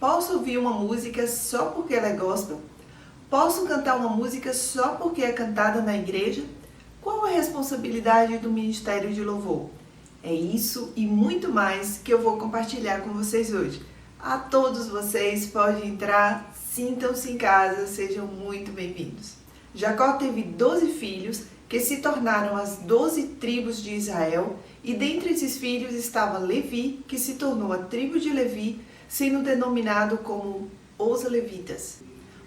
Posso ouvir uma música só porque ela é gospel? Posso cantar uma música só porque é cantada na igreja? Qual a responsabilidade do Ministério de Louvor? É isso e muito mais que eu vou compartilhar com vocês hoje. A todos vocês, podem entrar, sintam-se em casa, sejam muito bem-vindos. Jacó teve 12 filhos que se tornaram as 12 tribos de Israel, e dentre esses filhos estava Levi, que se tornou a tribo de Levi, sendo denominado como os levitas.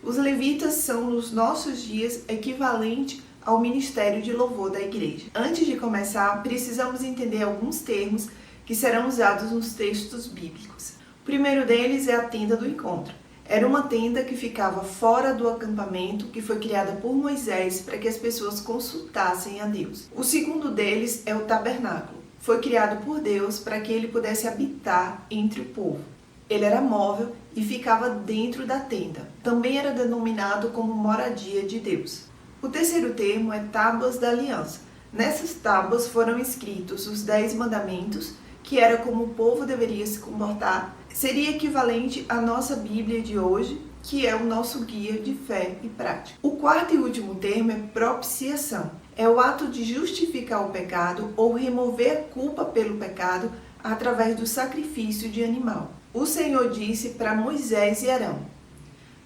Os levitas são, nos nossos dias, equivalente ao ministério de louvor da igreja. Antes de começar, precisamos entender alguns termos que serão usados nos textos bíblicos. O primeiro deles é a tenda do encontro. Era uma tenda que ficava fora do acampamento, que foi criada por Moisés para que as pessoas consultassem a Deus. O segundo deles é o tabernáculo. Foi criado por Deus para que ele pudesse habitar entre o povo. Ele era móvel e ficava dentro da tenda. Também era denominado como moradia de Deus. O terceiro termo é tábuas da aliança. Nessas tábuas foram escritos os 10 mandamentos, que era como o povo deveria se comportar. Seria equivalente à nossa Bíblia de hoje, que é o nosso guia de fé e prática. O quarto e último termo é propiciação. É o ato de justificar o pecado ou remover a culpa pelo pecado através do sacrifício de animal. O Senhor disse para Moisés e Arão: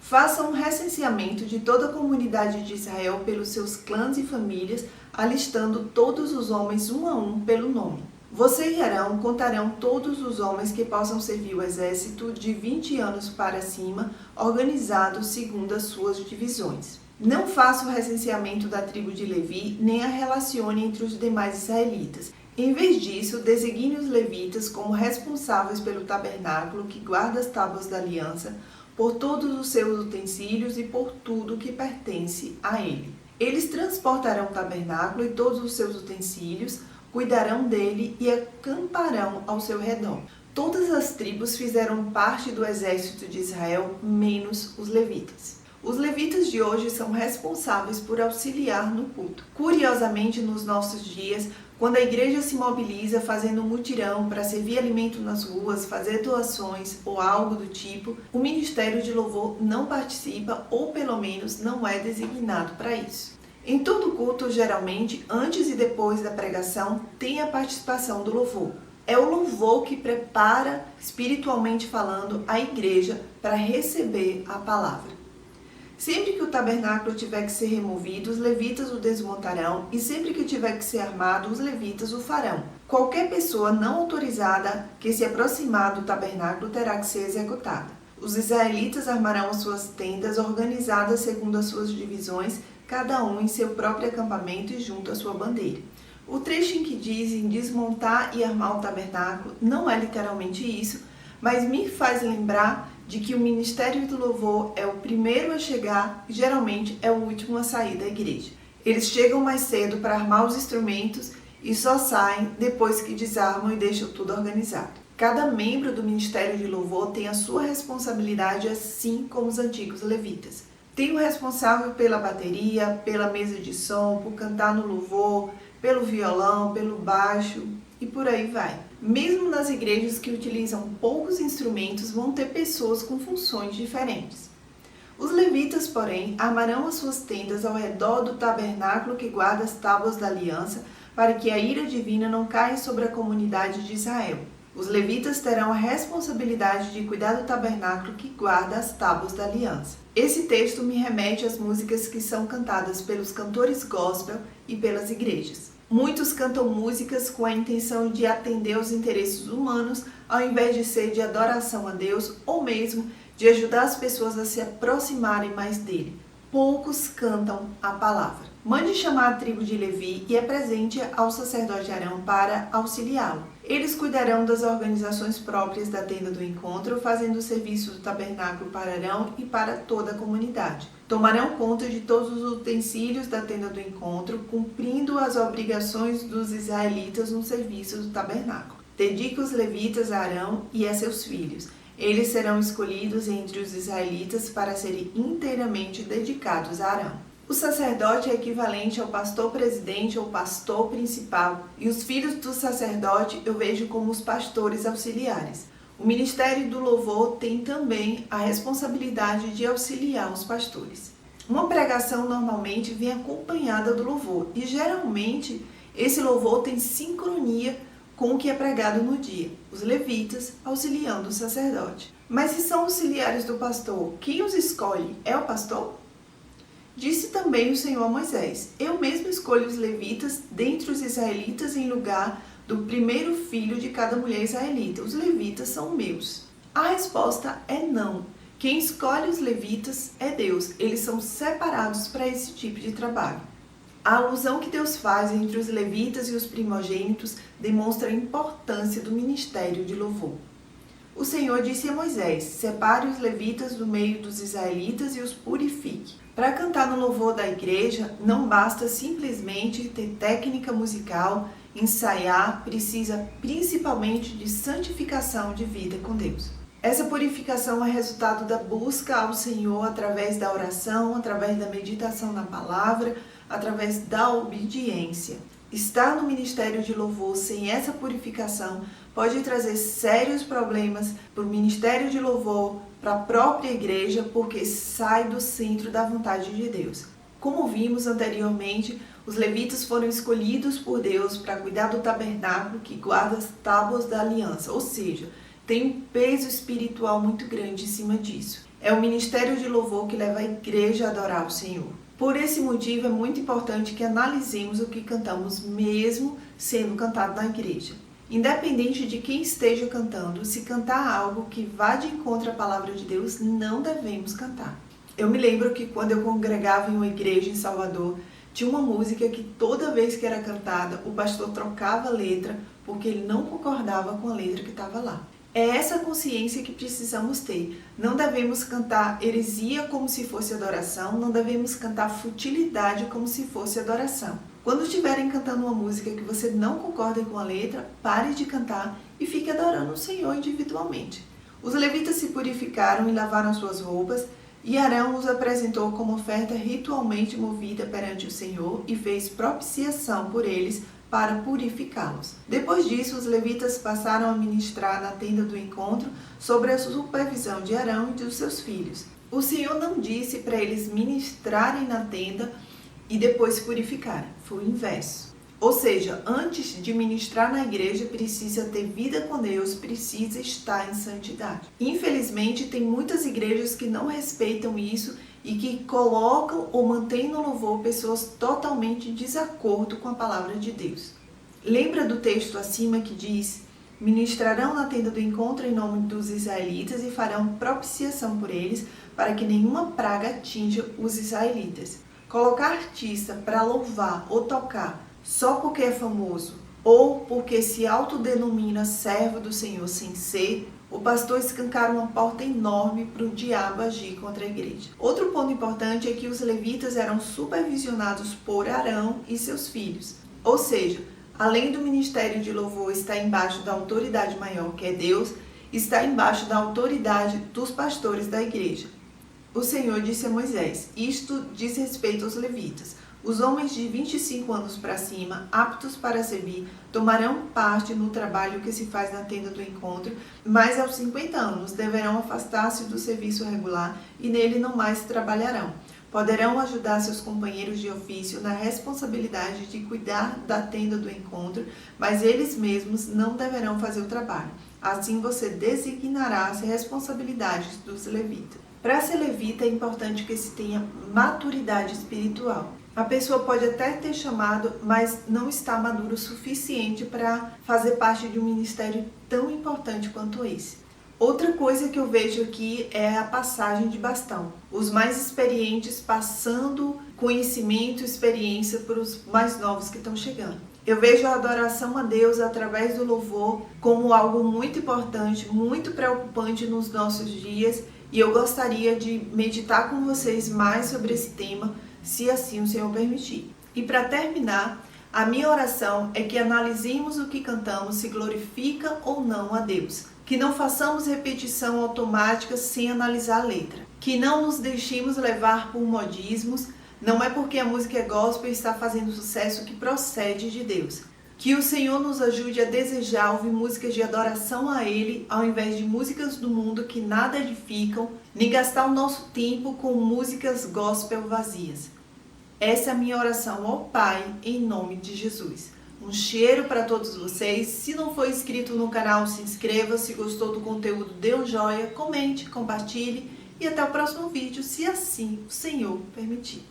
façam um recenseamento de toda a comunidade de Israel pelos seus clãs e famílias, alistando todos os homens um a um pelo nome. Você e Arão contarão todos os homens que possam servir o exército de 20 anos para cima, organizados segundo as suas divisões. Não faça o recenseamento da tribo de Levi, nem a relacione entre os demais israelitas. Em vez disso, designe os levitas como responsáveis pelo tabernáculo que guarda as tábuas da aliança, por todos os seus utensílios e por tudo que pertence a ele. Eles transportarão o tabernáculo e todos os seus utensílios, cuidarão dele e acamparão ao seu redor. Todas as tribos fizeram parte do exército de Israel, menos os levitas. Os levitas de hoje são responsáveis por auxiliar no culto. Curiosamente, nos nossos dias, quando a igreja se mobiliza fazendo um mutirão para servir alimento nas ruas, fazer doações ou algo do tipo, o ministério de louvor não participa ou pelo menos não é designado para isso. Em todo culto, geralmente, antes e depois da pregação, tem a participação do louvor. É o louvor que prepara, espiritualmente falando, a igreja para receber a palavra. Sempre que o tabernáculo tiver que ser removido, os levitas o desmontarão, e sempre que tiver que ser armado, os levitas o farão. Qualquer pessoa não autorizada que se aproximar do tabernáculo terá que ser executada. Os israelitas armarão as suas tendas organizadas segundo as suas divisões, cada um em seu próprio acampamento e junto à sua bandeira. O trecho em que dizem desmontar e armar o tabernáculo não é literalmente isso, mas me faz lembrar de que o ministério do louvor é o primeiro a chegar e geralmente é o último a sair da igreja. Eles chegam mais cedo para armar os instrumentos e só saem depois que desarmam e deixam tudo organizado. Cada membro do ministério de louvor tem a sua responsabilidade, assim como os antigos levitas. Tem o responsável pela bateria, pela mesa de som, por cantar no louvor, pelo violão, pelo baixo e por aí vai. Mesmo nas igrejas que utilizam poucos instrumentos, vão ter pessoas com funções diferentes. Os levitas, porém, armarão as suas tendas ao redor do tabernáculo que guarda as tábuas da aliança, para que a ira divina não caia sobre a comunidade de Israel. Os levitas terão a responsabilidade de cuidar do tabernáculo que guarda as tábuas da aliança. Esse texto me remete às músicas que são cantadas pelos cantores gospel e pelas igrejas. Muitos cantam músicas com a intenção de atender aos interesses humanos, ao invés de ser de adoração a Deus ou mesmo de ajudar as pessoas a se aproximarem mais dele. Poucos cantam a palavra. Mande chamar a tribo de Levi e apresente ao sacerdote Arão para auxiliá-lo. Eles cuidarão das organizações próprias da tenda do encontro, fazendo o serviço do tabernáculo para Arão e para toda a comunidade. Tomarão conta de todos os utensílios da tenda do encontro, cumprindo as obrigações dos israelitas no serviço do tabernáculo. Dedique os levitas a Arão e a seus filhos. Eles serão escolhidos entre os israelitas para serem inteiramente dedicados a Arão. O sacerdote é equivalente ao pastor presidente ou pastor principal, e os filhos do sacerdote eu vejo como os pastores auxiliares. O Ministério do Louvor tem também a responsabilidade de auxiliar os pastores. Uma pregação normalmente vem acompanhada do louvor e geralmente esse louvor tem sincronia com o que é pregado no dia, os levitas auxiliando o sacerdote. Mas se são auxiliares do pastor, quem os escolhe é o pastor? Disse também o Senhor a Moisés: eu mesmo escolho os levitas dentre os israelitas em lugar do primeiro filho de cada mulher israelita. Os levitas são meus. A resposta é não. Quem escolhe os levitas é Deus. Eles são separados para esse tipo de trabalho. A alusão que Deus faz entre os levitas e os primogênitos demonstra a importância do ministério de louvor. O Senhor disse a Moisés: separe os levitas do meio dos israelitas e os purifique. Para cantar no louvor da igreja, não basta simplesmente ter técnica musical, ensaiar, precisa principalmente de santificação de vida com Deus. Essa purificação é resultado da busca ao Senhor através da oração, através da meditação na palavra, através da obediência. Estar no ministério de louvor sem essa purificação pode trazer sérios problemas para o ministério de louvor, para a própria igreja, porque sai do centro da vontade de Deus. Como vimos anteriormente, os levitas foram escolhidos por Deus para cuidar do tabernáculo que guarda as tábuas da aliança, ou seja, tem um peso espiritual muito grande em cima disso. É o ministério de louvor que leva a igreja a adorar o Senhor. Por esse motivo, é muito importante que analisemos o que cantamos, mesmo sendo cantado na igreja. Independente de quem esteja cantando, se cantar algo que vá de encontro à palavra de Deus, não devemos cantar. Eu me lembro que quando eu congregava em uma igreja em Salvador, tinha uma música que toda vez que era cantada, o pastor trocava a letra porque ele não concordava com a letra que estava lá. É essa consciência que precisamos ter. Não devemos cantar heresia como se fosse adoração, não devemos cantar futilidade como se fosse adoração. Quando estiverem cantando uma música que você não concorda com a letra, pare de cantar e fique adorando o Senhor individualmente. Os levitas se purificaram e lavaram suas roupas, e Arão os apresentou como oferta ritualmente movida perante o Senhor e fez propiciação por eles para purificá-los. Depois disso, os levitas passaram a ministrar na tenda do encontro sob a supervisão de Arão e dos seus filhos. O Senhor não disse para eles ministrarem na tenda e depois se purificarem. Foi o inverso. Ou seja, antes de ministrar na igreja, precisa ter vida com Deus, precisa estar em santidade. Infelizmente, tem muitas igrejas que não respeitam isso e que colocam ou mantêm no louvor pessoas totalmente em desacordo com a palavra de Deus. Lembra do texto acima que diz: ministrarão na tenda do encontro em nome dos israelitas e farão propiciação por eles, para que nenhuma praga atinja os israelitas. Colocar artista para louvar ou tocar só porque é famoso ou porque se autodenomina servo do Senhor sem ser, o pastor escancara uma porta enorme para o diabo agir contra a igreja. Outro ponto importante é que os levitas eram supervisionados por Arão e seus filhos. Ou seja, além do ministério de louvor estar embaixo da autoridade maior, que é Deus, está embaixo da autoridade dos pastores da igreja. O Senhor disse a Moisés: isto diz respeito aos levitas. Os homens de 25 anos para cima, aptos para servir, tomarão parte no trabalho que se faz na tenda do encontro, mas aos 50 anos deverão afastar-se do serviço regular e nele não mais trabalharão. Poderão ajudar seus companheiros de ofício na responsabilidade de cuidar da tenda do encontro, mas eles mesmos não deverão fazer o trabalho. Assim você designará as responsabilidades dos levitas. Para ser levita é importante que se tenha maturidade espiritual. A pessoa pode até ter chamado, mas não está maduro o suficiente para fazer parte de um ministério tão importante quanto esse. Outra coisa que eu vejo aqui é a passagem de bastão. Os mais experientes passando conhecimento e experiência para os mais novos que estão chegando. Eu vejo a adoração a Deus através do louvor como algo muito importante, muito preocupante nos nossos dias, e eu gostaria de meditar com vocês mais sobre esse tema, se assim o Senhor permitir. E para terminar, a minha oração é que analisemos o que cantamos, se glorifica ou não a Deus. Que não façamos repetição automática sem analisar a letra. Que não nos deixemos levar por modismos. Não é porque a música é gospel e está fazendo sucesso que procede de Deus. Que o Senhor nos ajude a desejar ouvir músicas de adoração a Ele, ao invés de músicas do mundo que nada edificam, nem gastar o nosso tempo com músicas gospel vazias. Essa é a minha oração ao Pai, em nome de Jesus. Um cheiro para todos vocês. Se não for inscrito no canal, se inscreva. Se gostou do conteúdo, dê um joinha, comente, compartilhe. E até o próximo vídeo, se assim o Senhor permitir.